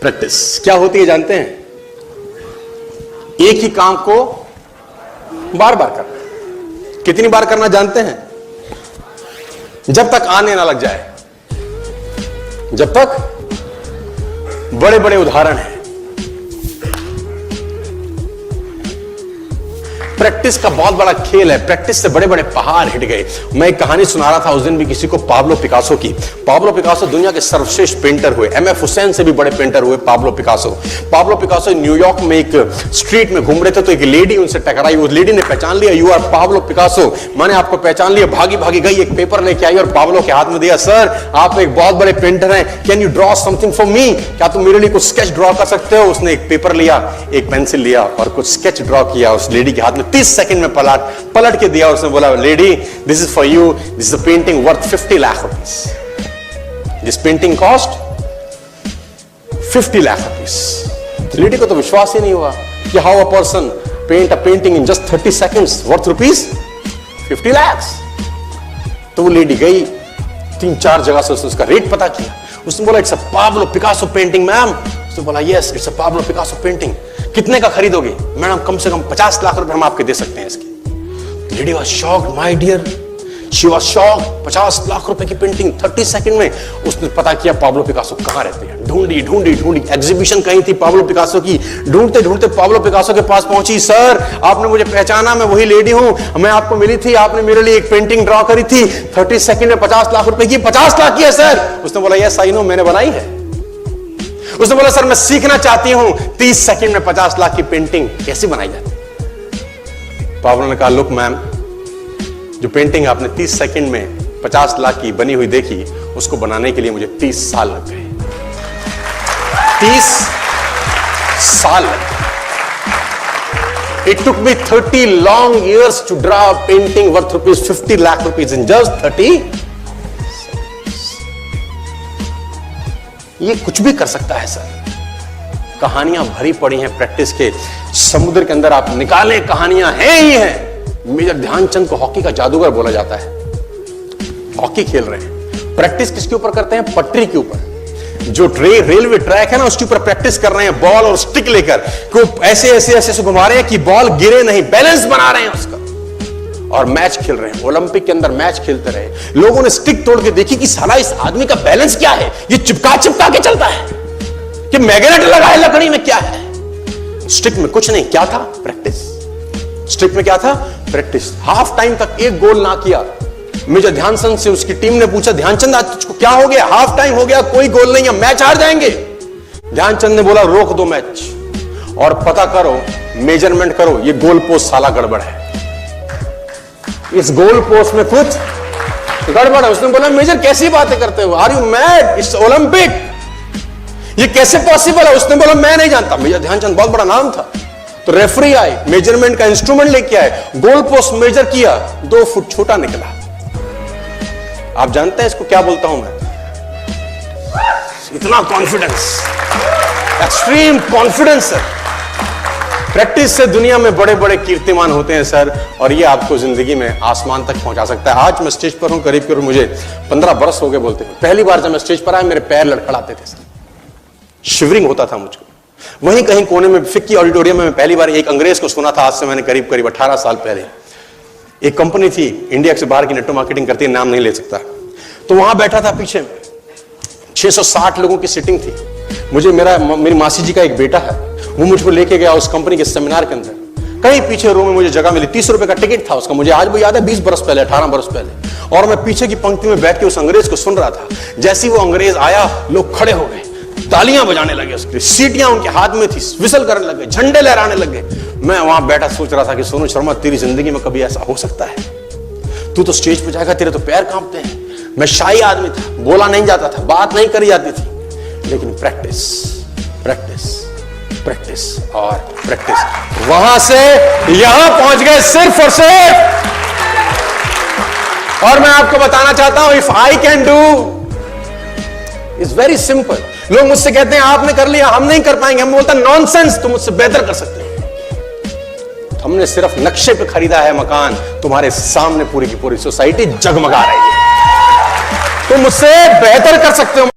Practice क्या होती है जानते हैं? एक ही काम को बार बार करना। कितनी बार करना जानते हैं? जब तक आने ना लग जाए, जब तक। बड़े बड़े उदाहरण हैं। प्रैक्टिस का बहुत बड़ा खेल है। प्रैक्टिस से बड़े बड़े पहाड़ हिट गए। मैं एक कहानी सुना रहा था उस दिन भी किसी को, पाब्लो पिकासो की। पाब्लो पिकासो दुनिया के सर्वश्रेष्ठ पेंटर हुए। एमएफ हुसैन से भी बड़े पेंटर हुए Pablo Picasso. Pablo Picasso New York में एक स्ट्रीट में घूम रहे थे तो एक लेडी उनसे टकराई। उस लेडी ने पहचान लिया, यू आर पाब्लो पिकासो, मैंने आपको पहचान लिया। भागी भागी गई, एक पेपर लेके आई और पाब्लो के हाथ में दिया। सर आप एक बहुत बड़े पेंटर हैं, can you draw something for me? क्या तुम मेरे लिए कुछ स्केच ड्रॉ कर सकते हो? उसने एक पेपर लिया, एक पेंसिल लिया और कुछ स्केच ड्रॉ किया उस लेडी के हाथ में। 30 सेकंड में पलट के दिया। उसने बोला, lady this is for you, this is a painting worth 50 lakh rupees. This painting cost 50 lakh rupees. Lady को तो विश्वास ही नहीं हुआ कि how a person paint a painting in just 30 seconds worth rupees 50 lakh. तो वो लेडी गई, 3-4 जगह से उसका रेट पता किया। उसने बोला, it's a Pablo Picasso painting ma'am. उसने बोला, yes it's a Pablo Picasso painting. कितने का खरीदोगे? मैडम कम से कम 50 लाख रुपए हम आपके दे सकते हैं इसके। Lady was shocked, my dear, she was shocked. 50 lakh रुपए की पेंटिंग 30 सेकंड में। उसने पता किया पाब्लो पिकासो कहां रहते हैं। ढूंढी ढूंढी ढूंढी, एग्जीबिशन कहीं थी पाब्लो पिकासो की। ढूंढते ढूंढते पाब्लो पिकासो के पास पहुंची। सर आपने मुझे पहचाना, मैं वही लेडी हूं, मैं आपको मिली थी, आपने मेरे लिए एक पेंटिंग ड्रॉ करी थी 30 सेकंड में 50 लाख रुपए की। 50 लाख की है सर? उसने बोला, यस आई नो, मैंने बनाई है। उसने बोला, सर मैं सीखना चाहती हूं 30 सेकंड में 50 लाख की पेंटिंग कैसे बनाई जाती है। पाब्लो ने कहा, लुक मैम, जो पेंटिंग आपने 30 सेकंड में 50 लाख की बनी हुई देखी, उसको बनाने के लिए मुझे 30 साल लग गए। 30 साल लग गए। It took me 30 long years to draw a painting worth rupees 50 lakh rupees in just 30। ये कुछ भी कर सकता है सर। कहानियां भरी पड़ी हैं प्रैक्टिस के समुद्र के अंदर। आप निकालें, कहानियां हैं ही हैं। मेजर ध्यानचंद को हॉकी का जादूगर बोला जाता है। हॉकी खेल रहे हैं, प्रैक्टिस किसके ऊपर करते हैं? पटरी के ऊपर। जो रेलवे ट्रैक है ना, उसके ऊपर प्रैक्टिस कर रहे हैं बॉल और स्टिक लेकर। को ऐसे ऐसे ऐसे घुमा रहे हैं कि बॉल गिरे नहीं, बैलेंस बना रहे हैं उसका। और मैच खेल रहे हैं। ओलंपिक के अंदर मैच खेलते रहे। लोगों ने स्टिक तोड़ के देखी कि साला इस आदमी का बैलेंस क्या है, ये चिपका चिपका के चलता है कि मैग्नेट लगा है लकड़ी में, क्या है? स्टिक में कुछ नहीं। क्या था? प्रैक्टिस। स्टिक में क्या था? प्रैक्टिस। हाफ टाइम तक एक गोल ना किया। मेजर ध्यानचंद से उसकी टीम ने पूछा, ध्यानचंद आज तुझको क्या हो गया? हाफ टाइम हो गया, कोई गोल नहीं है, मैच हार जाएंगे। ध्यानचंद ने बोला, रोक दो मैच और पता करो, मेजरमेंट करो, ये गोल पोस्ट साला गड़बड़ है, इस गोल पोस्ट में कुछ गड़बड़ है। उसने बोला, मेजर कैसी बातें करते हो? Are you mad? It's Olympic, ये कैसे पॉसिबल है? उसने बोला, मैं नहीं जानता। मेजर ध्यानचंद बहुत बड़ा नाम था। तो रेफरी आए, मेजरमेंट का इंस्ट्रूमेंट लेके आए, गोल पोस्ट मेजर किया, 2 फुट छोटा निकला। आप जानते हैं इसको क्या बोलता हूं मैं? इतना कॉन्फिडेंस, एक्सट्रीम कॉन्फिडेंस है। प्रैक्टिस से दुनिया में बड़े बड़े कीर्तिमान होते हैं सर, और ये आपको जिंदगी में आसमान तक पहुंचा सकता है। आज मैं स्टेज पर हूं, करीब करीब मुझे 15 बरस हो गए बोलते हैं। पहली बार जब मैं स्टेज पर आया, मेरे पैर लड़खड़ाते थे सर, शिवरिंग होता था मुझको। वहीं कहीं कोने में फिक्की ऑडिटोरियम में मैं पहली बार एक अंग्रेज को सुना था। आज से मैंने करीब करीब 18 साल पहले। एक कंपनी थी इंडिया से बाहर की, नेटवर्क मार्केटिंग करती है, नाम नहीं ले सकता। तो वहां बैठा था, पीछे 660 लोगों की सिटिंग थी। मुझे मेरी मासी जी का एक बेटा है, वो मुझको लेके गया उस कंपनी के सेमिनार के अंदर। कहीं पीछे रूम में मुझे जगह मिली, 30 रुपए का टिकट था उसका। मुझे आज भी याद है, 20 बरस पहले, 18 बरस पहले। और मैं पीछे की पंक्ति में बैठ के उस अंग्रेज को सुन रहा था। जैसे ही वो अंग्रेज आया, लोग खड़े हो गए, तालियां बजाने लगे, उसकी सीटियां उनके हाथ में थी, विसल करने लगे, झंडे लहराने लगे। मैं वहां बैठा सोच रहा था कि सोनू शर्मा, तेरी जिंदगी में कभी ऐसा हो सकता है? तू तो स्टेज पे जाएगा, तेरे तो पैर कांपते हैं। मैं शाही आदमी था, बोला नहीं जाता था, बात नहीं करी जाती थी। लेकिन प्रैक्टिस, प्रैक्टिस, प्रैक्टिस और प्रैक्टिस, वहां से यहां पहुंच गए सिर्फ और सिर्फ। और मैं आपको बताना चाहता हूं, if I can do, it's very simple. लोग मुझसे कहते हैं आपने कर लिया, हम नहीं कर पाएंगे। हम बोलता नॉनसेंस, तुम मुझसे बेहतर कर सकते हैं। हमने सिर्फ नक्शे पे खरीदा है मकान, तुम्हारे सामने पूरी की पूरी सोसाइटी जगमगा रही है। तुम मुझसे बेहतर कर सकते हो।